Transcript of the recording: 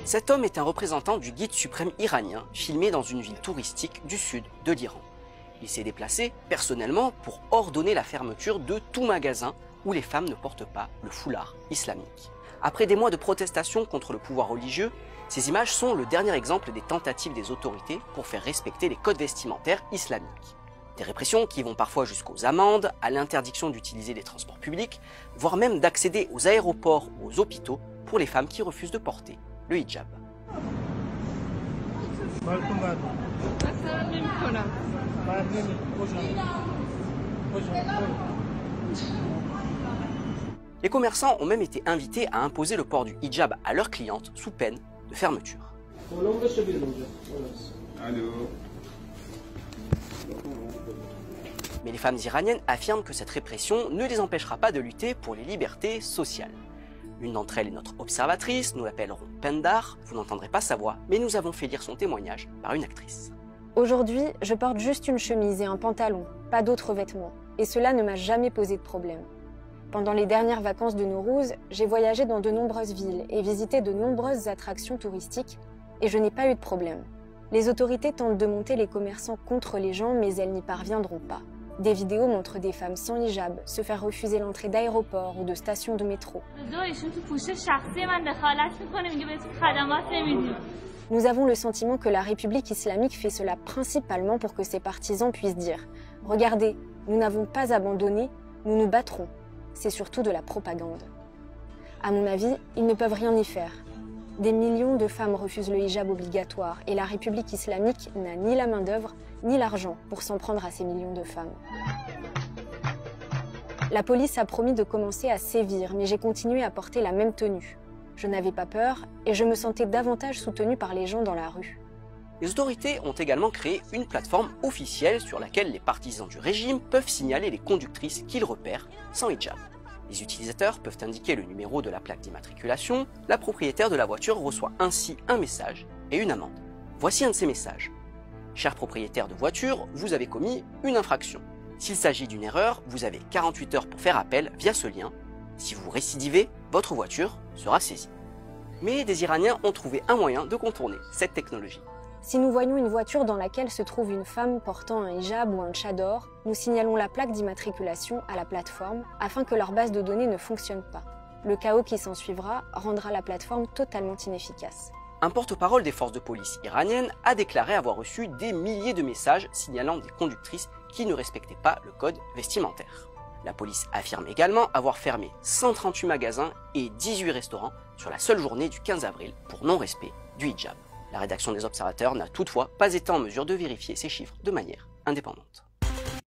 Cet homme est un représentant du guide suprême iranien, filmé dans une ville touristique du sud de l'Iran. Il s'est déplacé personnellement pour ordonner la fermeture de tout magasin où les femmes ne portent pas le foulard islamique. Après des mois de protestation contre le pouvoir religieux, ces images sont le dernier exemple des tentatives des autorités pour faire respecter les codes vestimentaires islamiques. Des répressions qui vont parfois jusqu'aux amendes, à l'interdiction d'utiliser les transports publics, voire même d'accéder aux aéroports ou aux hôpitaux pour les femmes qui refusent de porter le hijab. Les commerçants ont même été invités à imposer le port du hijab à leurs clientes sous peine de fermeture. Mais les femmes iraniennes affirment que cette répression ne les empêchera pas de lutter pour les libertés sociales. L'une d'entre elles est notre observatrice, nous l'appellerons Pendar, vous n'entendrez pas sa voix, mais nous avons fait lire son témoignage par une actrice. Aujourd'hui, je porte juste une chemise et un pantalon, pas d'autres vêtements, et cela ne m'a jamais posé de problème. Pendant les dernières vacances de Nowruz, j'ai voyagé dans de nombreuses villes et visité de nombreuses attractions touristiques, et je n'ai pas eu de problème. Les autorités tentent de monter les commerçants contre les gens, mais elles n'y parviendront pas. Des vidéos montrent des femmes sans hijab se faire refuser l'entrée d'aéroports ou de stations de métro. Nous avons le sentiment que la République islamique fait cela principalement pour que ses partisans puissent dire « Regardez, nous n'avons pas abandonné, nous nous battrons ». C'est surtout de la propagande. À mon avis, ils ne peuvent rien y faire. Des millions de femmes refusent le hijab obligatoire et la République islamique n'a ni la main-d'œuvre ni l'argent pour s'en prendre à ces millions de femmes. La police a promis de commencer à sévir, mais j'ai continué à porter la même tenue. Je n'avais pas peur et je me sentais davantage soutenue par les gens dans la rue. Les autorités ont également créé une plateforme officielle sur laquelle les partisans du régime peuvent signaler les conductrices qu'ils repèrent sans hijab. Les utilisateurs peuvent indiquer le numéro de la plaque d'immatriculation, la propriétaire de la voiture reçoit ainsi un message et une amende. Voici un de ces messages. Cher propriétaire de voiture, vous avez commis une infraction. S'il s'agit d'une erreur, vous avez 48 heures pour faire appel via ce lien. Si vous récidivez, votre voiture sera saisie. Mais des Iraniens ont trouvé un moyen de contourner cette technologie. Si nous voyons une voiture dans laquelle se trouve une femme portant un hijab ou un tchador, nous signalons la plaque d'immatriculation à la plateforme afin que leur base de données ne fonctionne pas. Le chaos qui s'ensuivra rendra la plateforme totalement inefficace. Un porte-parole des forces de police iraniennes a déclaré avoir reçu des milliers de messages signalant des conductrices qui ne respectaient pas le code vestimentaire. La police affirme également avoir fermé 138 magasins et 18 restaurants sur la seule journée du 15 avril pour non-respect du hijab. La rédaction des Observateurs n'a toutefois pas été en mesure de vérifier ces chiffres de manière indépendante.